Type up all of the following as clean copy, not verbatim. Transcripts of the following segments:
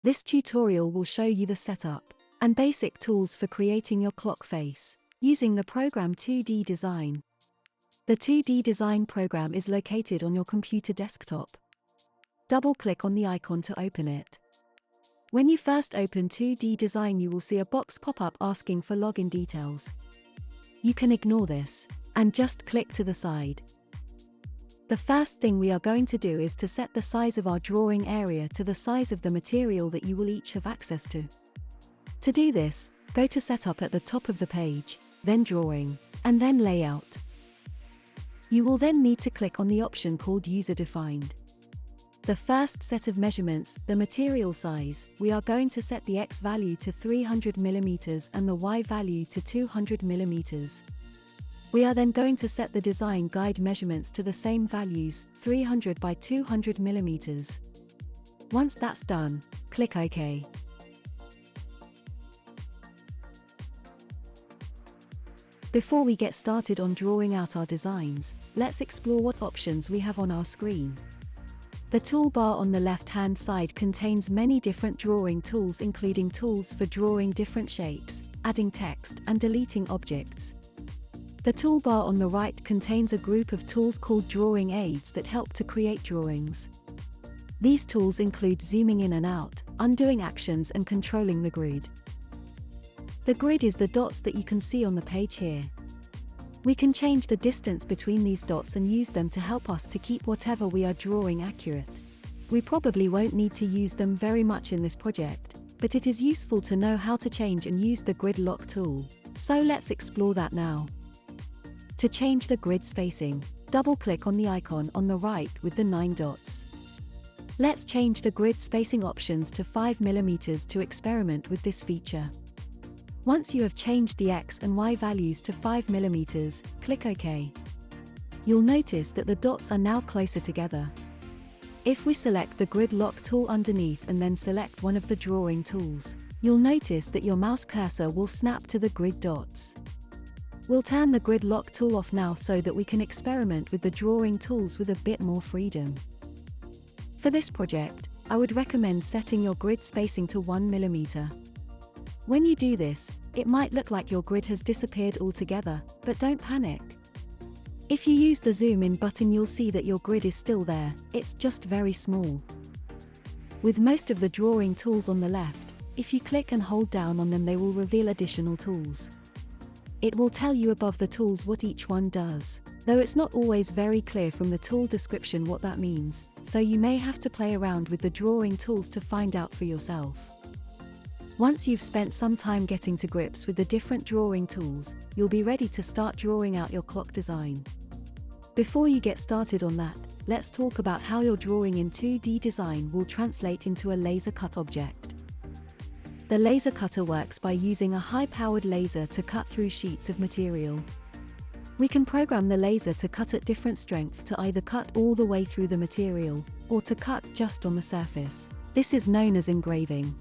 This tutorial will show you the setup and basic tools for creating your clock face using the program 2D Design. The 2D Design program is located on your computer desktop. Double-click on the icon to open it. When you first open 2D Design, you will see a box pop up asking for login details. You can ignore this and just click to the side. The first thing we are going to do is to set the size of our drawing area to the size of the material that you will each have access to. To do this, go to Setup at the top of the page, then Drawing, and then Layout. You will then need to click on the option called User Defined. The first set of measurements, the material size, we are going to set the X value to 300 mm and the Y value to 200 mm. We are then going to set the design guide measurements to the same values, 300 by 200 mm. Once that's done, click OK. Before we get started on drawing out our designs, let's explore what options we have on our screen. The toolbar on the left-hand side contains many different drawing tools, including tools for drawing different shapes, adding text, and deleting objects. The toolbar on the right contains a group of tools called drawing aids that help to create drawings. These tools include zooming in and out, undoing actions, and controlling the grid. The grid is the dots that you can see on the page here. We can change the distance between these dots and use them to help us to keep whatever we are drawing accurate. We probably won't need to use them very much in this project, but it is useful to know how to change and use the grid lock tool. So let's explore that now. To change the grid spacing, double-click on the icon on the right with the 9 dots. Let's change the grid spacing options to 5 mm to experiment with this feature. Once you have changed the X and Y values to 5 mm, click OK. You'll notice that the dots are now closer together. If we select the grid lock tool underneath and then select one of the drawing tools, you'll notice that your mouse cursor will snap to the grid dots. We'll turn the grid lock tool off now so that we can experiment with the drawing tools with a bit more freedom. For this project, I would recommend setting your grid spacing to 1 mm. When you do this, it might look like your grid has disappeared altogether, but don't panic. If you use the zoom in button, you'll see that your grid is still there, it's just very small. With most of the drawing tools on the left, if you click and hold down on them, they will reveal additional tools. It will tell you above the tools what each one does, though it's not always very clear from the tool description what that means, so you may have to play around with the drawing tools to find out for yourself. Once you've spent some time getting to grips with the different drawing tools, you'll be ready to start drawing out your clock design. Before you get started on that, let's talk about how your drawing in 2D Design will translate into a laser cut object. The laser cutter works by using a high-powered laser to cut through sheets of material. We can program the laser to cut at different strength to either cut all the way through the material, or to cut just on the surface. This is known as engraving.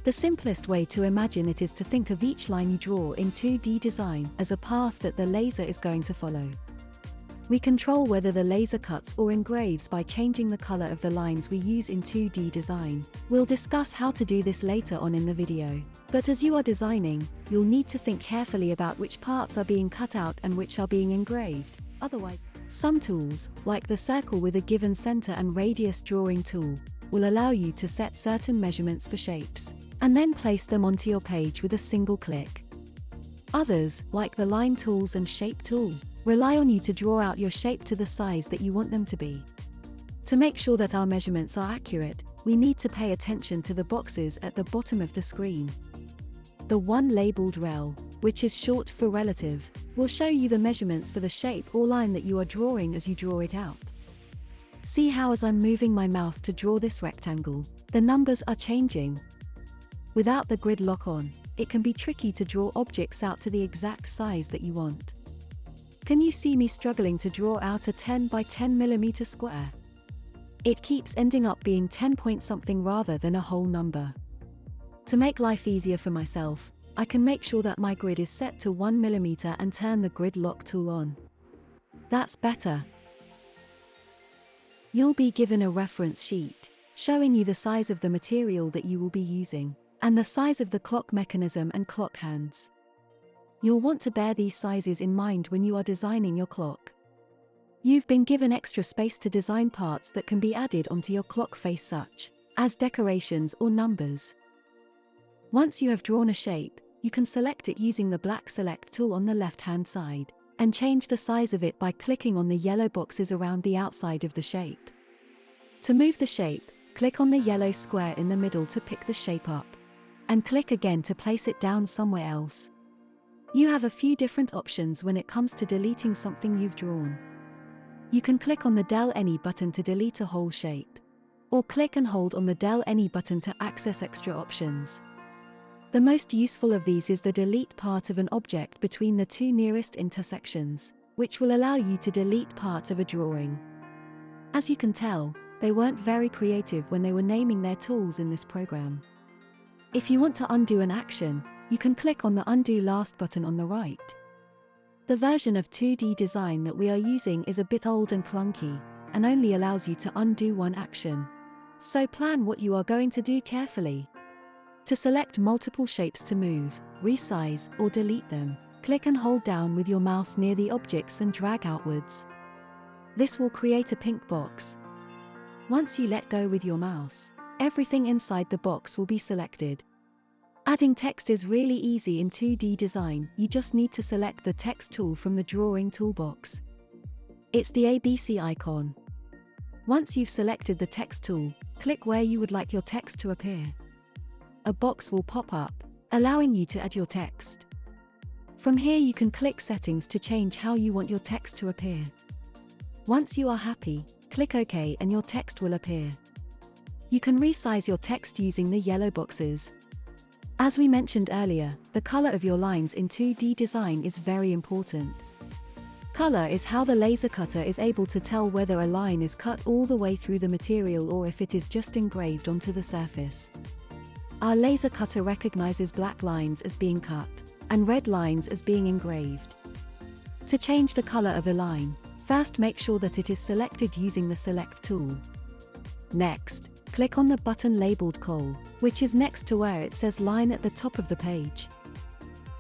The simplest way to imagine it is to think of each line you draw in 2D Design as a path that the laser is going to follow. We control whether the laser cuts or engraves by changing the color of the lines we use in 2D Design. We'll discuss how to do this later on in the video. But as you are designing, you'll need to think carefully about which parts are being cut out and which are being engraved. Otherwise, some tools, like the circle with a given center and radius drawing tool, will allow you to set certain measurements for shapes, and then place them onto your page with a single click. Others, like the line tools and shape tool, rely on you to draw out your shape to the size that you want them to be. To make sure that our measurements are accurate, we need to pay attention to the boxes at the bottom of the screen. The one labeled rel, which is short for relative, will show you the measurements for the shape or line that you are drawing as you draw it out. See how as I'm moving my mouse to draw this rectangle, the numbers are changing. Without the grid lock on, it can be tricky to draw objects out to the exact size that you want. Can you see me struggling to draw out a 10 by 10 mm square? It keeps ending up being 10 point something rather than a whole number. To make life easier for myself, I can make sure that my grid is set to 1 mm and turn the grid lock tool on. That's better. You'll be given a reference sheet. showing you the size of the material that you will be using, and the size of the clock mechanism and clock hands. You'll want to bear these sizes in mind when you are designing your clock. You've been given extra space to design parts that can be added onto your clock face, such as decorations or numbers. Once you have drawn a shape, you can select it using the black Select tool on the left-hand side, and change the size of it by clicking on the yellow boxes around the outside of the shape. To move the shape, click on the yellow square in the middle to pick the shape up, and click again to place it down somewhere else. You have a few different options when it comes to deleting something you've drawn. You can click on the Del Any button to delete a whole shape, or click and hold on the Del Any button to access extra options. The most useful of these is the delete part of an object between the two nearest intersections, which will allow you to delete part of a drawing. As you can tell, they weren't very creative when they were naming their tools in this program. If you want to undo an action, you can click on the Undo Last button on the right. The version of 2D design that we are using is a bit old and clunky, and only allows you to undo one action. So plan what you are going to do carefully. To select multiple shapes to move, resize, or delete them, click and hold down with your mouse near the objects and drag outwards. This will create a pink box. Once you let go with your mouse, everything inside the box will be selected. Adding text is really easy in 2D design. You just need to select the text tool from the drawing toolbox. It's the ABC icon. Once you've selected the text tool, click where you would like your text to appear. A box will pop up, allowing you to add your text. From here you can click Settings to change how you want your text to appear. Once you are happy, click OK and your text will appear. You can resize your text using the yellow boxes. As we mentioned earlier, the color of your lines in 2D design is very important. Color is how the laser cutter is able to tell whether a line is cut all the way through the material or if it is just engraved onto the surface. Our laser cutter recognizes black lines as being cut, and red lines as being engraved. To change the color of a line, first make sure that it is selected using the Select tool. Next, click on the button labeled Col, which is next to where it says Line at the top of the page.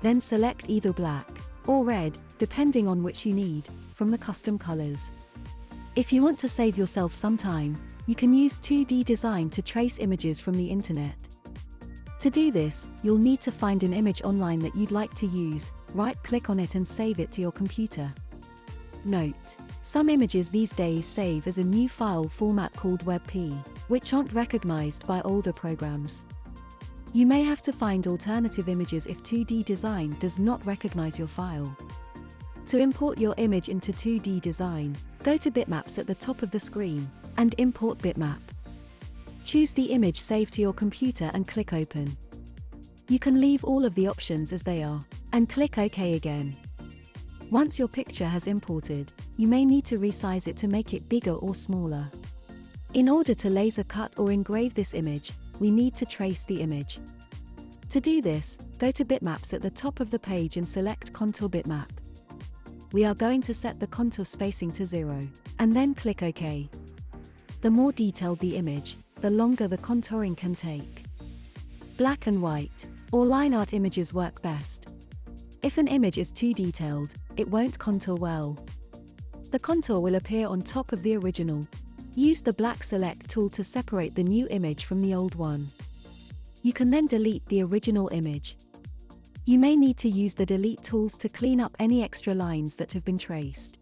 Then select either black or red, depending on which you need, from the custom colors. If you want to save yourself some time, you can use 2D design to trace images from the internet. To do this, you'll need to find an image online that you'd like to use, right-click on it and save it to your computer. Note: some images these days save as a new file format called WebP, which aren't recognized by older programs. You may have to find alternative images if 2D design does not recognize your file. To import your image into 2D design, go to Bitmaps at the top of the screen, and import bitmap. Choose the image saved to your computer and click Open. You can leave all of the options as they are, and click OK again. Once your picture has imported, you may need to resize it to make it bigger or smaller. In order to laser cut or engrave this image, we need to trace the image. To do this, go to Bitmaps at the top of the page and select Contour Bitmap. We are going to set the contour spacing to 0, and then click OK. The more detailed the image, the longer the contouring can take. Black and white, or line art images work best. If an image is too detailed, it won't contour well. The contour will appear on top of the original. Use the black Select tool to separate the new image from the old one. You can then delete the original image. You may need to use the delete tools to clean up any extra lines that have been traced.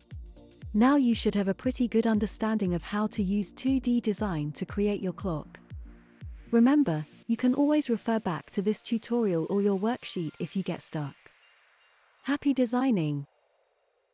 Now you should have a pretty good understanding of how to use 2D design to create your clock. Remember, you can always refer back to this tutorial or your worksheet if you get stuck. Happy designing!